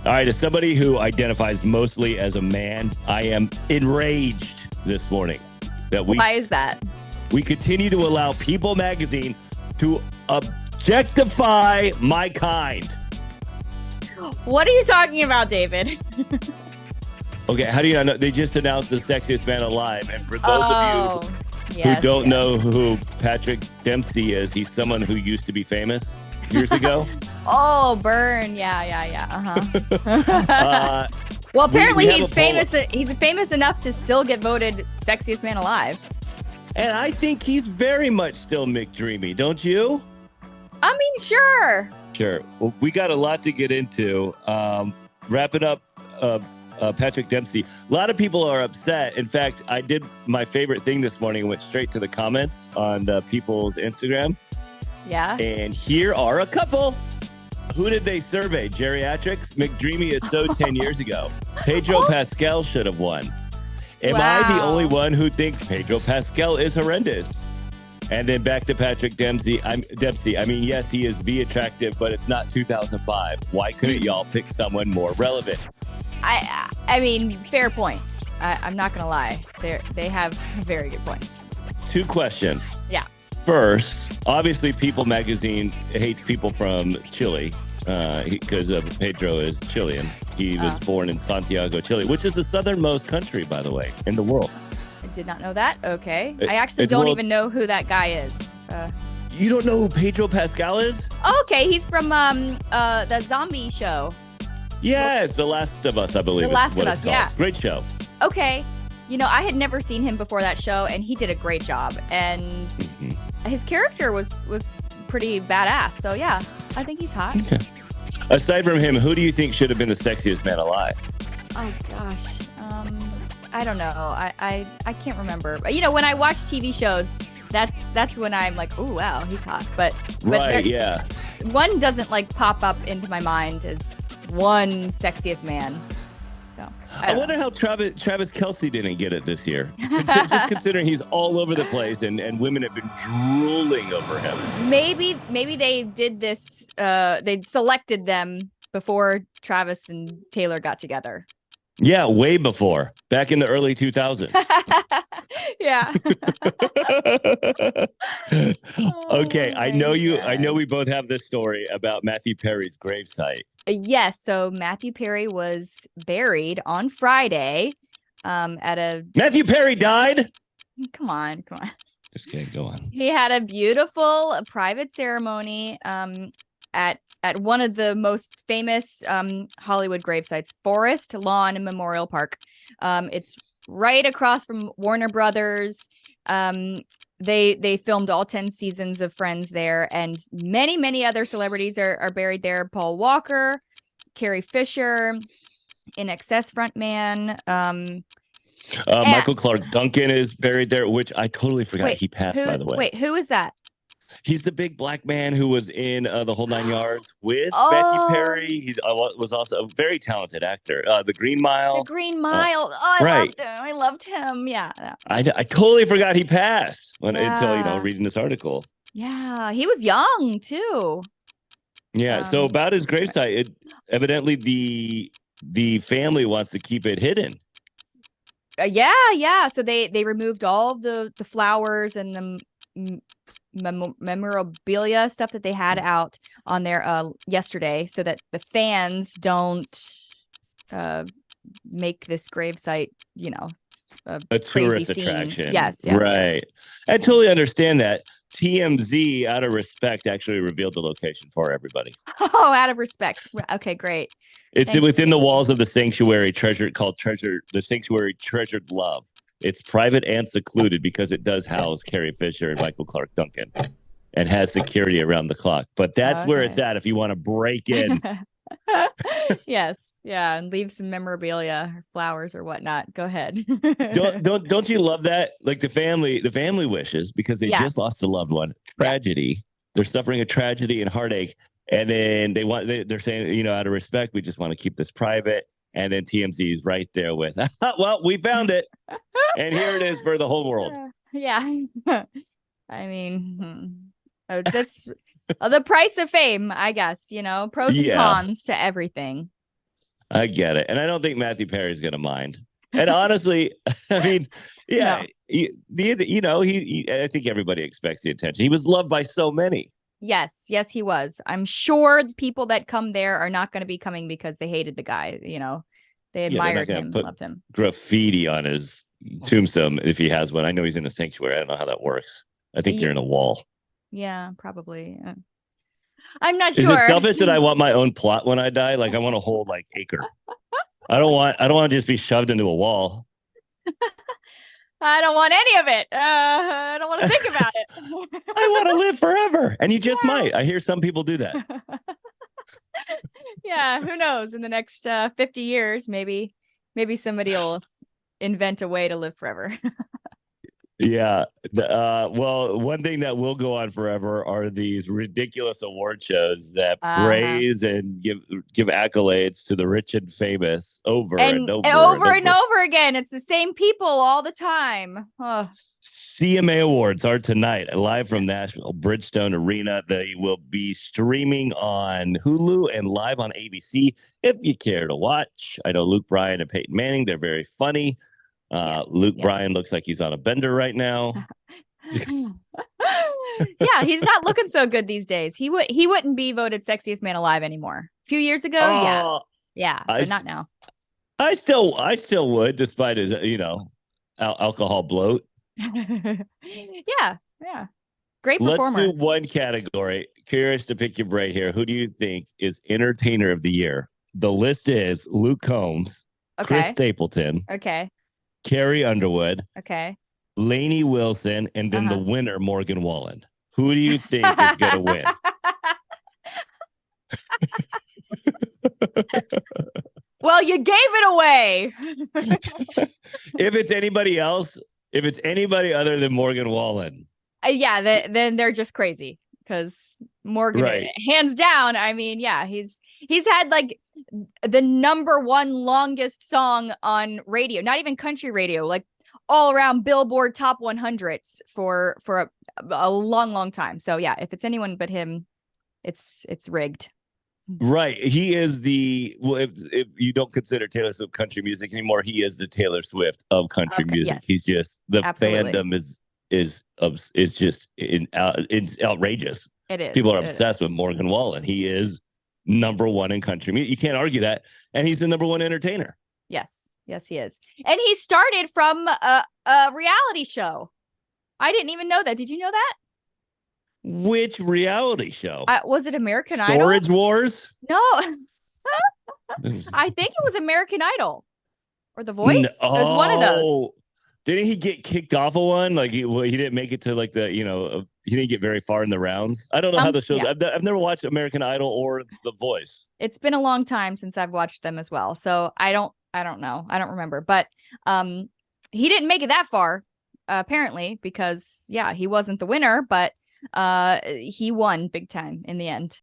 All right, as somebody who identifies mostly as a man, I am enraged this morning that Why is that? we continue to allow People magazine to objectify my kind. What are you talking about, David? Okay, how do you not know? They just announced the sexiest man alive. And for those of you who don't know who Patrick Dempsey is, he's someone who used to be famous years ago. Oh, burn. Yeah. Uh-huh. Well, apparently he's famous. He's famous enough to still get voted sexiest man alive. And I think he's very much still McDreamy, don't you? I mean, sure. Sure. Well, we got a lot to get into. Wrapping up Patrick Dempsey. A lot of people are upset. In fact, I did my favorite thing this morning and went straight to the comments on people's Instagram. Yeah. And here are a couple. Who did they survey? Geriatrics? McDreamy is so 10 years ago. Pedro Pascal should have won. Am I the only one who thinks Pedro Pascal is horrendous? And then back to Patrick Dempsey. I mean, yes, he is attractive, but it's not 2005. Why couldn't y'all pick someone more relevant? I mean, fair points. I'm not going to lie. They have very good points. 2 questions. Yeah. First, obviously, People magazine hates people from Chile because Pedro is Chilean. He was born in Santiago, Chile, which is the southernmost country, by the way, in the world. I did not know that. Okay. I actually don't even know who that guy is. You don't know who Pedro Pascal is? Okay. He's from the zombie show. Yes, The Last of Us, I believe. The Last of Us, yeah. Great show. Okay. You know, I had never seen him before that show, and he did a great job. And his character was pretty badass. So, yeah, I think he's hot. Okay. Aside from him, who do you think should have been the sexiest man alive? Oh, gosh. I don't know. I can't remember. You know, when I watch TV shows, that's when I'm like, oh, wow, he's hot. But right, yeah. One doesn't, like, pop up into my mind as one sexiest man. So I wonder how Travis Kelce didn't get it this year. Just considering he's all over the place and women have been drooling over him. Maybe they did this. They selected them before Travis and Taylor got together. Yeah, way before, back in the early 2000s. Yeah. Okay, I know we both have this story about Matthew Perry's gravesite. Yes, so Matthew Perry was buried on Friday at a... Matthew Perry died? Come on. Just kidding, go on. He had a beautiful private ceremony at one of the most famous Hollywood gravesites, Forest Lawn Memorial Park. It's right across from Warner Brothers. They filmed all 10 seasons of Friends there, and many other celebrities are buried there. Paul Walker, Carrie Fisher, In Excess frontman. Michael Clark Duncan is buried there, which I totally forgot he passed, by the way. Wait, who is that? He's the big black man who was in The Whole Nine Yards with Matthew Perry. He was also a very talented actor. The Green Mile. The Green Mile. I loved him. Yeah. I totally forgot he passed until reading this article. Yeah, he was young too. Yeah. So about his gravesite, evidently the family wants to keep it hidden. Yeah. So they removed all the flowers and the memorabilia stuff that they had out on there yesterday, so that the fans don't make this gravesite, a tourist attraction. Yes. Right. I totally understand that. TMZ, out of respect, actually revealed the location for everybody. Oh, out of respect. Okay, great. It's within the walls of the sanctuary the Sanctuary Treasured Love. It's private and secluded because it does house Carrie Fisher and Michael Clark Duncan and has security around the clock. But that's where it's at if you want to break in. Yes. Yeah. And leave some memorabilia or flowers or whatnot. Go ahead. Don't you love that? Like the family wishes, because they just lost a loved one. Tragedy. Yeah. They're suffering a tragedy and heartache. And then they're saying, out of respect, we just want to keep this private. And then TMZ is right there with, well, we found it. And here it is for the whole world. Yeah. I mean, that's the price of fame, I guess, pros and cons to everything. I get it. And I don't think Matthew Perry's going to mind. And honestly, I mean, yeah, No. I think everybody expects the attention. He was loved by so many. Yes, yes, he was. I'm sure the people that come there are not going to be coming because they hated the guy. They Yeah, they're not admired going to him, put loved him. graffiti on his tombstone if he has one. I know he's in a sanctuary. I don't know how that works. I think Ye- they're in a wall. Yeah, probably. I'm not Is it sure. selfish that I want my own plot when I die? Like I want to hold like acre. I don't want to just be shoved into a wall. I don't want any of it. I don't want to think about it. I want to live forever. And you just might. I hear some people do that. Yeah, who knows? In the next 50 years, maybe somebody will invent a way to live forever. Yeah. Well, one thing that will go on forever are these ridiculous award shows that Uh-huh. praise and give accolades to the rich and famous over and And over and over and over. over again, it's the same people all the time. Oh, CMA Awards are tonight, live from Nashville Bridgestone Arena. They will be streaming on Hulu and live on ABC if you care to watch. I know Luke Bryan and Peyton Manning, they're very funny. yes, Luke yes. Bryan looks like he's on a bender right now. Yeah, he's not looking so good these days. He wouldn't be voted sexiest man alive anymore. A few years ago, yeah. Oh, Yeah, I, but not now. I still would, despite his, alcohol bloat. Yeah, yeah. Great Let's do performer. one category. Curious to pick your brain here. Who do you think is entertainer of the year? The list is Luke Combs, Chris Okay. Stapleton, Okay. Carrie Underwood, Okay. Lainey Wilson, and then the Uh-huh. winner, Morgan Wallen. Who do you think is going to win? Well, you gave it away. If it's anybody else, if it's anybody other than Morgan Wallen. Yeah, then they're just crazy because Morgan, Right. hands down. I mean, yeah, he's had like the number one longest song on radio, not even country radio, like all around Billboard top 100s for a long, long time. So yeah, if it's anyone but him, it's rigged. Right. He is if you don't consider Taylor Swift country music anymore, he is the Taylor Swift of country Okay, music. yes, He's just the absolutely. fandom is just it's outrageous. It is. People are obsessed with Morgan Wallen. He is number one in country music. You can't argue that. And he's the number one entertainer. Yes. Yes, he is. And he started from a reality show. I didn't even know that. Did you know that? Which reality show? Was it American Storage Idol? Wars? No. I think it was American Idol or The Voice. No, It was one of those. didn't he get kicked off of one? Like he didn't make it to like he didn't get very far in the rounds. I don't know how the shows. Yeah. I've never watched American Idol or The Voice. It's been a long time since I've watched them as well, so I don't know. I don't remember, but he didn't make it that far apparently because yeah, he wasn't the winner, but he won big time in the end.